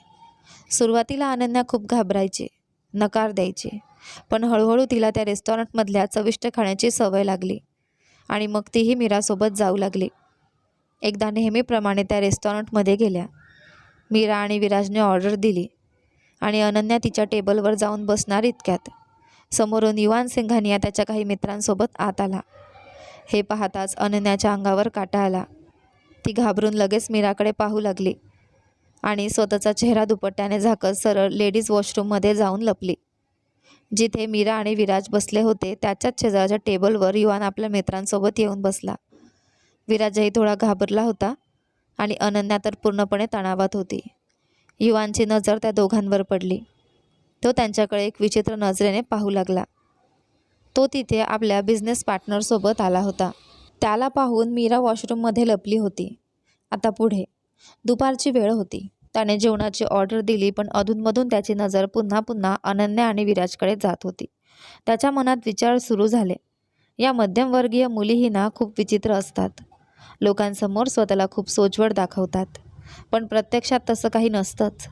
सुरुवातीला अनन्या खूप घाबरायची, नकार द्यायची, पण हळूहळू तिला त्या रेस्टॉरंटमधल्या चविष्ट खाण्याची सवय लागली आणि मग तीही मीरासोबत जाऊ लागली. एकदा नेहमीप्रमाणे त्या रेस्टॉरंटमध्ये गेल्या. मीरा आणि विराजने ऑर्डर दिली आणि अनन्या तिच्या टेबलवर जाऊन बसणार इतक्यात समोरून युवान सिंघानिया त्याच्या काही मित्रांसोबत आत आला. हे पाहताच अनन्याच्या अंगावर काटा आला. ती घाबरून लगेच मीराकडे पाहू लागली आणि स्वतःचा चेहरा दुपट्ट्याने झाकत सरळ लेडीज वॉशरूममध्ये जाऊन लपली. जिथे मीरा आणि विराज बसले होते त्याच्याच शेजारच्या टेबलवर युवान आपल्या मित्रांसोबत येऊन बसला. विराजही थोडा घाबरला होता आणि अनन्या तर पूर्णपणे तणावात होती. युवानची नजर त्या दोघांवर पडली. तो त्यांच्याकडे एक विचित्र नजरेने पाहू लागला. तो तिथे आपल्या बिझनेस पार्टनरसोबत आला होता. त्याला पाहून मीरा वॉशरूममध्ये लपली होती. आता पुढे दुपारची वेळ होती. त्याने जेवणाची ऑर्डर दिली, पण अधूनमधून त्याची नजर पुन्हा पुन्हा अनन्या आणि विराजकडे जात होती. त्याच्या मनात विचार सुरू झाले, या मध्यमवर्गीय मुलीही ना खूप विचित्र असतात. लोकांसमोर स्वतःला खूप सोज्वळ दाखवतात, पण प्रत्यक्षात तसं काही नसतंच.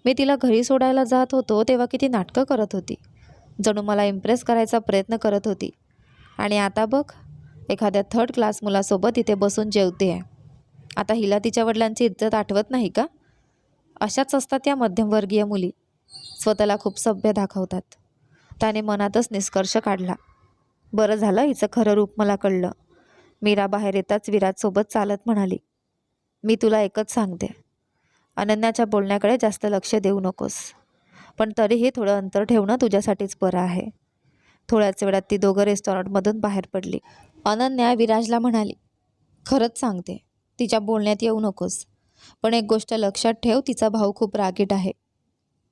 मी तिला घरी सोडायला जात होतो तेव्हा किती नाटकं करत होती, जणू मला इम्प्रेस करायचा प्रयत्न करत होती. आणि आता बघ, एखाद्या 3rd क्लास मुलासोबत इथे बसून जेवते आहे. आता हिला तिच्या वडिलांची इज्जत आठवत नाही का? अशाच असतात या मध्यमवर्गीय मुली, स्वतःला खूप सभ्य दाखवतात. त्याने मनातच निष्कर्ष काढला. बरं झालं हिचं खरं रूप मला कळलं. मीरा बाहेर येताच विराजसोबत चालत म्हणाली, मी तुला एकच सांगते, अनन्याच्या बोलण्याकडे जास्त लक्ष देऊ नकोस, पण तरीही थोडं अंतर ठेवणं तुझ्यासाठीच बरं आहे. थोड्याच वेळात ती दोघं रेस्टॉरंटमधून बाहेर पडली. अनन्या विराजला म्हणाली, खरंच सांगते, तिच्या बोलण्यात येऊ नकोस, पण एक गोष्ट लक्षात ठेव, तिचा भाऊ खूप रागीट आहे.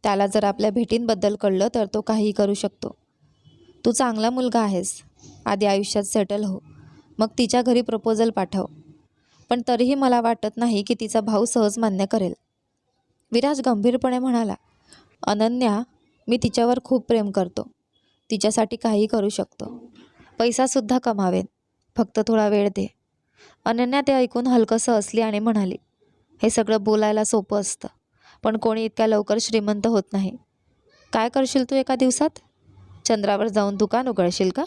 त्याला जर आपल्या भेटींबद्दल कळलं तर तो काहीही करू शकतो. तू चांगला मुलगा आहेस, आधी आयुष्यात सेटल हो, मग तिच्या घरी प्रपोजल पाठव. पण तरीही मला वाटत नाही की तिचा भाऊ सहज मान्य करेल. विराज गंभीरपणे म्हणाला, अनन्या, मी तिच्यावर खूप प्रेम करतो. तिच्यासाठी काहीही करू शकतो, पैसासुद्धा कमावेन, फक्त थोडा वेळ दे. अनन्या ते ऐकून हलकंसं हसली आणि म्हणाली, हे सगळं बोलायला सोपं असतं, पण कोणी इतक्या लवकर श्रीमंत होत नाही. काय करशील तू एका दिवसात? चंद्रावर जाऊन दुकान उघडशील का?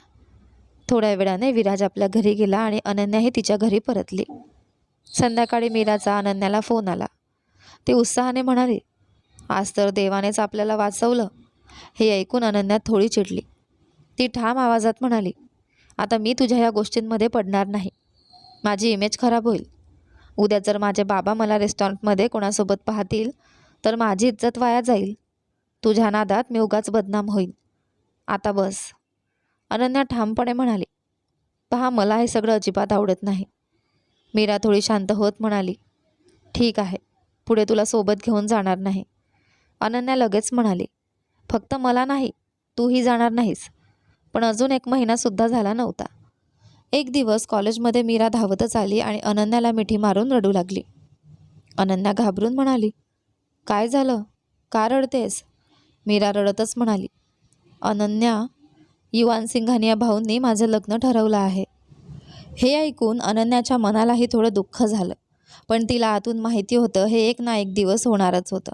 थोड्या वेळाने विराज आपल्या घरी गेला आणि अनन्याही तिच्या घरी परतली. संध्याकाळी मीराचा अनन्याला फोन आला. ती उत्साहाने म्हणाली, आज तर देवानेच आपल्याला वाचवलं. हे ऐकून अनन्या थोडी चिडली. ती ठाम आवाजात म्हणाली, आता मी तुझ्या या गोष्टींमध्ये पडणार नाही. माझी इमेज खराब होईल. उद्या जर माझे बाबा मला रेस्टॉरंटमध्ये कोणासोबत पाहतील तर माझी इज्जत वाया जाईल. तुझ्या नादात मी उगाच बदनाम होईल. आता बस. अनन्या ठामपणे म्हणाली, पहा, मला हे सगळं अजिबात आवडत नाही. मीरा थोडी शांत होत म्हणाली, ठीक आहे, पुढे तुला सोबत घेऊन जाणार नाही. अनन्या लगेच म्हणाली, फक्त मला नाही, तूही जाणार नाहीस. पण अजून 1 महिनासुद्धा झाला नव्हता. एक दिवस कॉलेजमध्ये मीरा धावतच आली आणि अनन्याला मिठी मारून रडू लागली. अनन्या घाबरून म्हणाली, काय झालं? का रडतेस? मीरा रडतच म्हणाली, अनन्या, युवान सिंघानिया भाऊंनी माझं लग्न ठरवलं आहे. हे ऐकून अनन्याच्या मनालाही थोडं दुःख झालं, पण तिला आतून माहिती होतं हे एक ना एक दिवस होणारच होतं.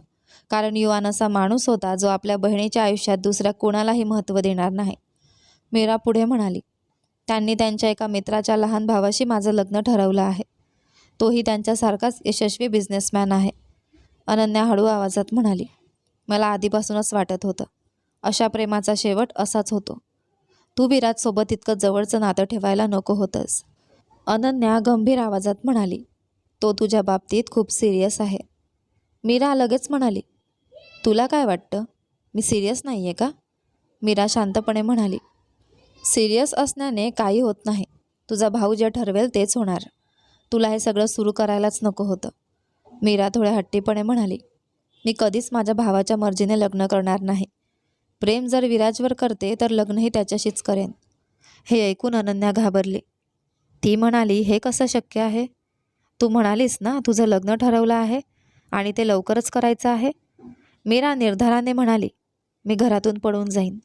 कारण युवान असा माणूस होता जो आपल्या बहिणीच्या आयुष्यात दुसऱ्या कोणालाही महत्त्व देणार नाही. मीरा पुढे म्हणाली, त्यांनी त्यांच्या एका मित्राच्या लहान भावाशी माझं लग्न ठरवलं आहे. तोही त्यांच्यासारखाच यशस्वी बिझनेसमॅन आहे. अनन्या हळू आवाजात म्हणाली, मला आधीपासूनच वाटत होतं. अशा प्रेमाचा शेवट असाच होतो. तू विराजसोबत इतकं जवळचं नातं ठेवायला नको होतंस. अनन्या गंभीर आवाजात म्हणाली, तो तुझ्या बाबतीत खूप सिरियस आहे. मीरा लगेच म्हणाली, तुला काय वाटतं? मी सिरियस नाही आहे का? मीरा शांतपणे म्हणाली, सिरियस असण्याने काही होत नाही. तुझा भाऊ जे ठरवेल तेच होणार. तुला हे सगळं सुरू करायलाच नको होतं. मीरा थोड्या हट्टीपणे म्हणाली, मी कधीच माझ्या भावाच्या मर्जीने लग्न करणार नाही. प्रेम जर विराजवर करते तर लग्नही त्याच्याशीच करेन. हे ऐकून अनन्या घाबरली. ती म्हणाली, हे कसं शक्य आहे? तू म्हणालीस ना तुझं लग्न ठरवलं आहे आणि ते लवकरच करायचं आहे. मीरा निर्धाराने म्हणाली, मी घरातून पळून जाईन.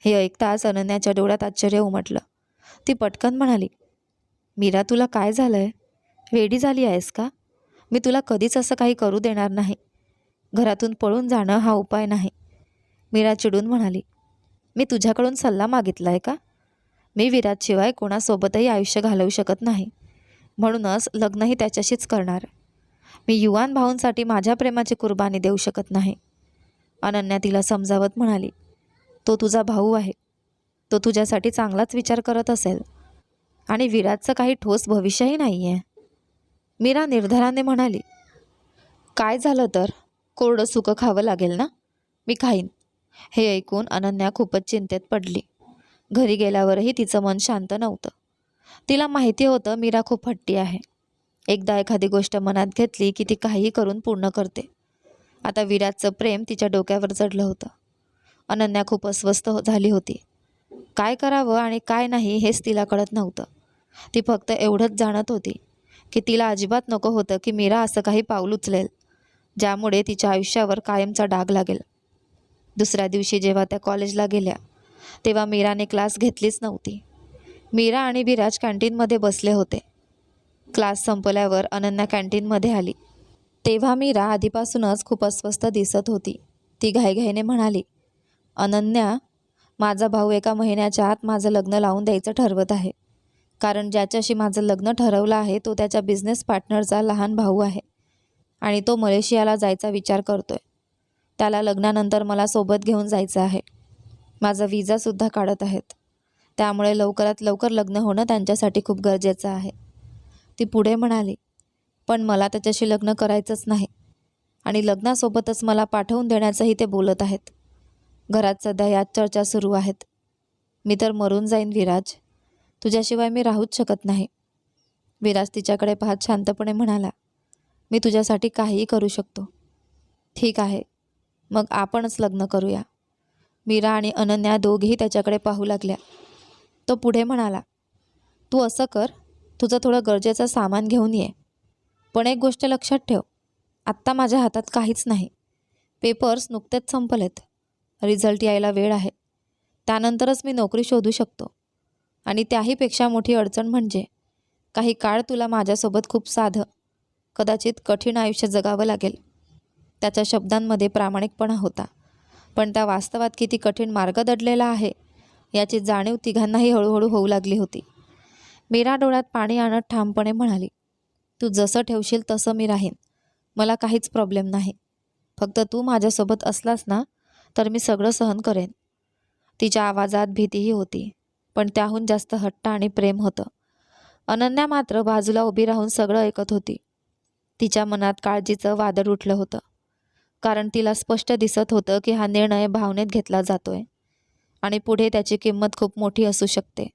हे ऐकताच अनन्याच्या डोळ्यात आश्चर्य उमटलं. ती पटकन म्हणाली, मीरा, तुला काय झालंय? वेडी झाली आहेस का? मी तुला कधीच असं काही करू देणार नाही. घरातून पळून जाणं हा उपाय नाही. मीरा चिडून म्हणाली, मी तुझ्याकडून सल्ला मागितला आहे का? मी विराजशिवाय कोणासोबतही आयुष्य घालवू शकत नाही. म्हणूनच लग्नही त्याच्याशीच करणार. मी युवान भाऊंसाठी माझ्या प्रेमाची कुर्बानी देऊ शकत नाही. अनन्या तिला समजावत म्हणाली, तो तुझा भाऊ आहे. तो तुझ्यासाठी चांगलाच विचार करत असेल आणि विराजचं काही ठोस भविष्यही नाही आहे. मीरा निर्धाराने म्हणाली, काय झालं तर? कोरडं सुकं खावं लागेल ना? मी खाईन. हे ऐकून अनन्या खूपच चिंतेत पडली. घरी गेल्यावरही तिचं मन शांत नव्हतं. तिला माहिती होतं मीरा खूप हट्टी आहे. एकदा एखादी गोष्ट मनात घेतली की ती काहीही करून पूर्ण करते. आता विराजचं प्रेम तिच्या डोक्यावर चढलं होतं. अनन्या खूप अस्वस्थ झाली होती. काय करावं आणि काय नाही हेच तिला कळत नव्हतं. ती फक्त एवढंच जाणत होती की तिला अजिबात नको होतं की मीरा असं काही पाऊल उचलेल ज्यामुळे तिच्या आयुष्यावर कायमचा डाग लागेल. दुसऱ्या दिवशी जेव्हा त्या कॉलेजला गेल्या तेव्हा मीराने क्लास घेतलीच नव्हती. मीरा आणि विराज कॅन्टीनमध्ये बसले होते. क्लास संपल्यावर अनन्या कॅन्टीनमध्ये आली. तेव्हा मीरा आधीपासूनच खूप अस्वस्थ दिसत होती. ती घाईघाईने म्हणाली, अनन्या, माझा भाऊ एका महिन्याच्या आत माझं लग्न लावून द्यायचं ठरवत आहे. कारण ज्याच्याशी माझं लग्न ठरवलं आहे तो त्याच्या बिझनेस पार्टनरचा लहान भाऊ आहे आणि तो मलेशियाला जायचा विचार करतोय. त्याला लग्नानंतर मला सोबत घेऊन जायचं आहे. माझा विजासुद्धा काढत आहेत. त्यामुळे लवकरात लवकर लग्न होणं त्यांच्यासाठी खूप गरजेचं आहे. ती पुढे म्हणाली, पण मला त्याच्याशी लग्न करायचंच नाही आणि लग्नासोबतच मला पाठवून देण्याचंही ते बोलत आहेत. घरात सध्या याच चर्चा सुरू आहेत. मी तर मरून जाईन विराज. तुझ्याशिवाय मी राहूच शकत नाही. विराज तिच्याकडे पाहत शांतपणे म्हणाला, मी तुझ्यासाठी काहीही करू शकतो. ठीक आहे, मग आपणच लग्न करूया. मीरा आणि अनन्या दोघेही त्याच्याकडे पाहू लागल्या. तो पुढे म्हणाला, तू असं कर, तुझं थोडं गरजेचं सामान घेऊन ये. पण एक गोष्ट लक्षात ठेव, आत्ता माझ्या हातात काहीच नाही. पेपर्स नुकतेच संपलेत. रिझल्ट यायला वेळ आहे. त्यानंतरच मी नोकरी शोधू शकतो. आणि त्याहीपेक्षा मोठी अडचण म्हणजे काही काळ तुला माझ्यासोबत खूप साधं, कदाचित कठीण आयुष्य जगावं लागेल. त्याच्या शब्दांमध्ये प्रामाणिकपणा होता, पण त्या वास्तवात किती कठीण मार्ग दडलेला आहे याची जाणीव तिघांनाही हळूहळू होऊ लागली होती. मीरा डोळ्यात पाणी आणत ठामपणे म्हणाली, तू जसं ठेवशील तसं मी राहीन. मला काहीच प्रॉब्लेम नाही. फक्त तू माझ्यासोबत असलास ना तर मी सगळं सहन करेन. तिच्या आवाजात भीतीही होती, पण त्याहून जास्त हट्ट आणि प्रेम होतं. अनन्या मात्र बाजूला उभी राहून सगळं ऐकत होती. तिच्या मनात काळजीचं वादळ उठलं होतं. कारण तिला स्पष्ट दिसत होतं की हा निर्णय भावनेत घेतला जातोय आणि पुढे त्याची किंमत खूप मोठी असू शकते.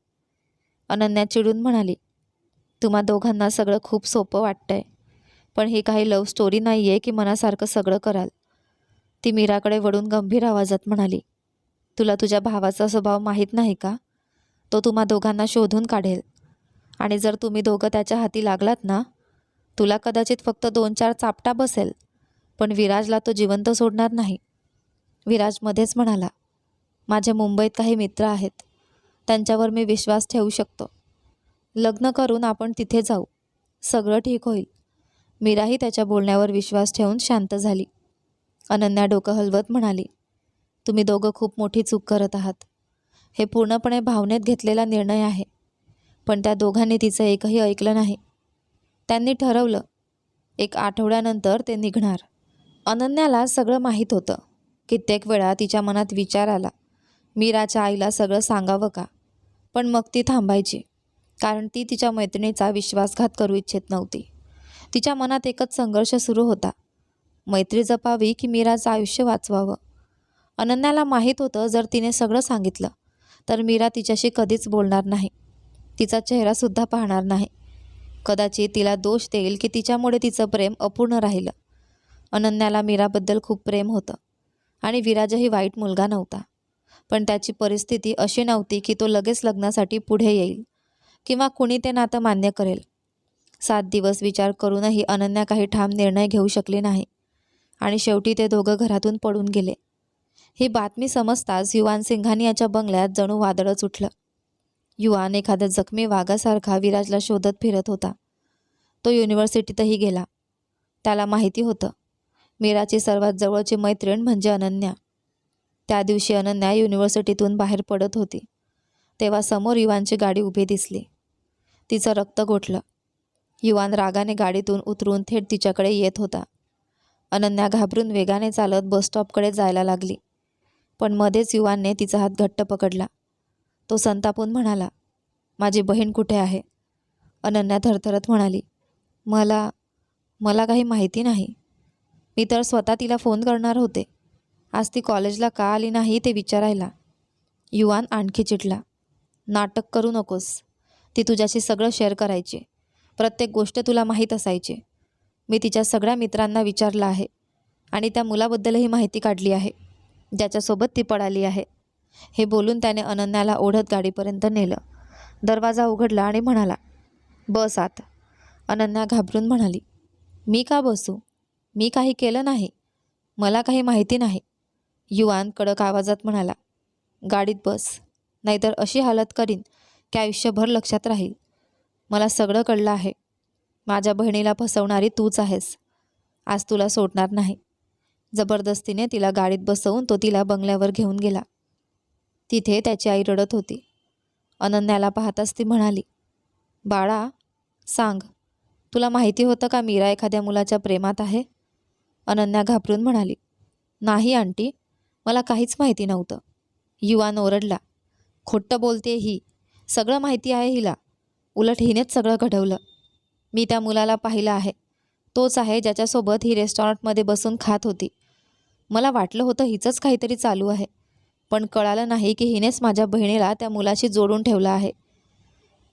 अनन्या चिडून म्हणाली, तुम्हा दोघांना सगळं खूप सोपं वाटतंय, पण ही काही लव्ह स्टोरी नाही आहे की मनासारखं सगळं कराल. ती मीराकडे वळून गंभीर आवाजात म्हणाली, तुला तुझ्या भावाचा स्वभाव माहीत नाही का? तो तुम्हा दोघांना शोधून काढेल. आणि जर तुम्ही दोघं त्याच्या हाती लागलात ना, तुला कदाचित फक्त 2-4 चापटा बसेल, पण विराजला तो जिवंत सोडणार नाही. विराज मध्येच म्हणाला, माझे मुंबईत काही मित्र आहेत, त्यांच्यावर मी विश्वास ठेवू शकतो. लग्न करून आपण तिथे जाऊ, सगळं ठीक होईल. मीराही त्याच्या बोलण्यावर विश्वास ठेवून शांत झाली. अनन्या डोकं हलवत म्हणाली, तुम्ही दोघं खूप मोठी चूक करत आहात. हे पूर्णपणे भावनेत घेतलेला निर्णय आहे. पण त्या दोघांनी तिचं एकही ऐकलं नाही. त्यांनी ठरवलं, 1 आठवड्यानंतर ते निघणार. अनन्याला सगळं माहीत होतं. कित्येक वेळा तिच्या मनात विचार आला, मीराच्या आईला सगळं सांगावं का? पण मग ती थांबायची, कारण ती तिच्या मैत्रिणीचा विश्वासघात करू इच्छित नव्हती. तिच्या मनात एकच संघर्ष सुरू होता, मैत्री जपावी की मीराचं आयुष्य वाचवावं. अनन्याला माहीत होतं, जर तिने सगळं सांगितलं तर मीरा तिच्याशी कधीच बोलणार नाही, तिचा चेहरासुद्धा पाहणार नाही. कदाचित तिला दोष देईल की तिच्यामुळे तिचं प्रेम अपूर्ण राहिलं. अनन्याला मीराबद्दल खूप प्रेम होतं आणि विराजही वाईट मुलगा नव्हता. पण त्याची परिस्थिती अशी नव्हती की तो लगेच लग्नासाठी पुढे येईल किंवा कुणी ते नातं मान्य करेल. 7 दिवस विचार करूनही अनन्या काही ठाम निर्णय घेऊ शकली नाही आणि शेवटी ते दोघं घरातून पळून गेले. ही बातमी समजताच युवान सिंघानियाच्या बंगल्यात जणू वादळच उठलं. युवान एखाद्या जखमी वाघासारखा विराजला शोधत फिरत होता. तो युनिव्हर्सिटीतही गेला. त्याला माहिती होतं, मीराची सर्वात जवळची मैत्रीण म्हणजे अनन्या. त्या दिवशी अनन्या युनिव्हर्सिटीतून बाहेर पडत होती, तेव्हा समोर युवानची गाडी उभी दिसली. तिचं रक्त गोठलं. युवान रागाने गाडीतून उतरून थेट तिच्याकडे येत होता. अनन्या घाबरून वेगाने चालत बसस्टॉपकडे जायला लागली, पण मध्येच युवानने तिचा हात घट्ट पकडला. तो संतापून म्हणाला, माझी बहीण कुठे आहे? अनन्या थरथरत म्हणाली, मला काही माहिती नाही. मी तर स्वतः तिला फोन करणार होते. आज ती कॉलेजला का आली नाही ते विचारायला. युवान आणखी चिडला, नाटक करू नकोस. ती तुझ्याशी सगळं शेअर करायची, प्रत्येक गोष्ट तुला माहीत असायची. मी तिच्या सगळ्या मित्रांना विचारलं आहे आणि त्या मुलाबद्दलही माहिती काढली आहे, ज्याच्यासोबत ती पळाली आहे. हे बोलून त्याने अनन्याला ओढत गाडीपर्यंत नेलं. दरवाजा उघडला आणि म्हणाला, बस आत. अनन्या घाबरून म्हणाली, मी का बसू? मी काही केलं नाही, मला काही माहिती नाही. युवान कडक आवाजात म्हणाला, गाडीत बस, नाहीतर अशी हालत करीन की आयुष्यभर लक्षात राहील. मला सगळं कळलं आहे. माझ्या बहिणीला फसवणारी तूच आहेस. आज तुला सोडणार नाही. जबरदस्तीने तिला गाडीत बसवून तो तिला बंगल्यावर घेऊन गेला. तिथे त्याची आई रडत होती. अनन्याला पाहताच ती म्हणाली, बाळा सांग, तुला माहिती होतं का मीरा एखाद्या मुलाच्या प्रेमात आहे? अनन्या घाबरून म्हणाली, नाही आंटी, मला काहीच माहिती नव्हतं. युवान ओरडला, खोटं बोलते ही, सगळं माहिती आहे हिला. उलट हिनेच सगळं घडवलं. मी त्या मुलाला पाहिलं आहे. तोच आहे ज्याच्यासोबत ही रेस्टॉरंटमध्ये बसून खात होती. मला वाटलं होतं हिचंच काहीतरी चालू आहे, पण कळालं नाही की हिनेच माझ्या बहिणीला त्या मुलाशी जोडून ठेवलं आहे.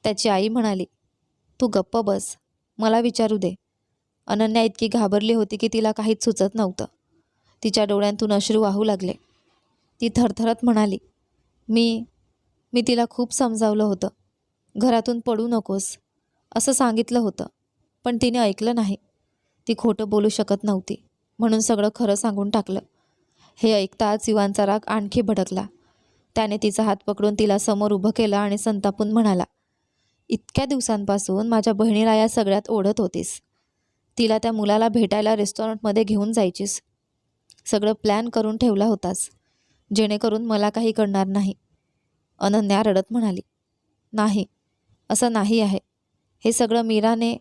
त्याची आई म्हणाली, तू गप्प बस, मला विचारू दे. अनन्या इतकी घाबरली होती की तिला काहीच सुचत नव्हतं. तिच्या डोळ्यांतून अश्रू वाहू लागले. ती थरथरत म्हणाली, मी तिला खूप समजावलं होतं, घरातून पडू नकोस असं सांगितलं होतं, पण तिने ऐकलं नाही. ती खोटं बोलू शकत नव्हती, म्हणून सगळं खरं सांगून टाकलं. हे ऐकताच युवानचा राग आणखी भडकला. त्याने तिचा हात पकडून तिला समोर उभं केलं आणि संतापून म्हणाला, इतक्या दिवसांपासून माझ्या बहिणीला या सगळ्यात ओढत होतीस. तिला त्या मुलाला भेटायला रेस्टॉरंटमध्ये घेऊन जायचीस. सगळं प्लॅन करून ठेवला होतास, जेणेकरून मला काही कळणार नाही. अनन्या रडत म्हणाली, नाही, असं नाही आहे. हे सगळं मीराने.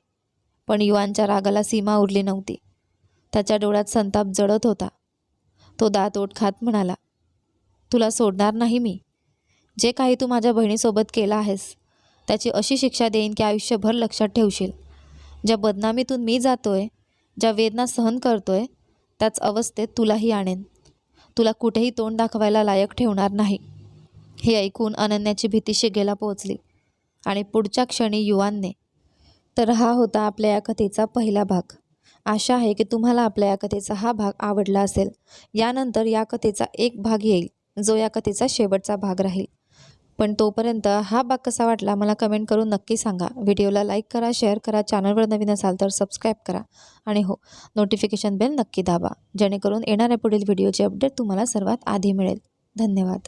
पण युवानच्या रागाला सीमा उरली नव्हती. त्याच्या डोळ्यात संताप जळत होता. तो दात ओठ खात म्हणाला, तुला सोडणार नाही मी. जे काही तू माझ्या बहिणीसोबत केलं आहेस त्याची अशी शिक्षा देईन की आयुष्यभर लक्षात ठेवशील. ज्या बदनामीतून मी जातोय, ज्या वेदना सहन करतोय, त्याच अवस्थेत तुलाही आणेन. तुला कुठेही तोंड दाखवायला लायक ठेवणार नाही. हे ऐकून अनन्याची भीती शिगेला पोहोचली आणि पुढच्या क्षणी युवानने. तर हा होता आपल्या या कथेचा पहिला भाग. आशा आहे की तुम्हाला आपल्या या कथेचा हा भाग आवडला असेल. यानंतर या कथेचा एक भाग येईल, जो या कथेचा शेवटचा भाग राहील. पण तोपर्यंत हा भाग कसा वाटला मला कमेंट करून नक्की सांगा. व्हिडिओला लाईक करा, शेअर करा, चॅनलवर नवीन असाल तर सबस्क्राईब करा आणि हो, नोटिफिकेशन बेल नक्की दाबा, जेणेकरून येणाऱ्या पुढील व्हिडिओचे अपडेट तुम्हाला सर्वात आधी मिळेल. धन्यवाद.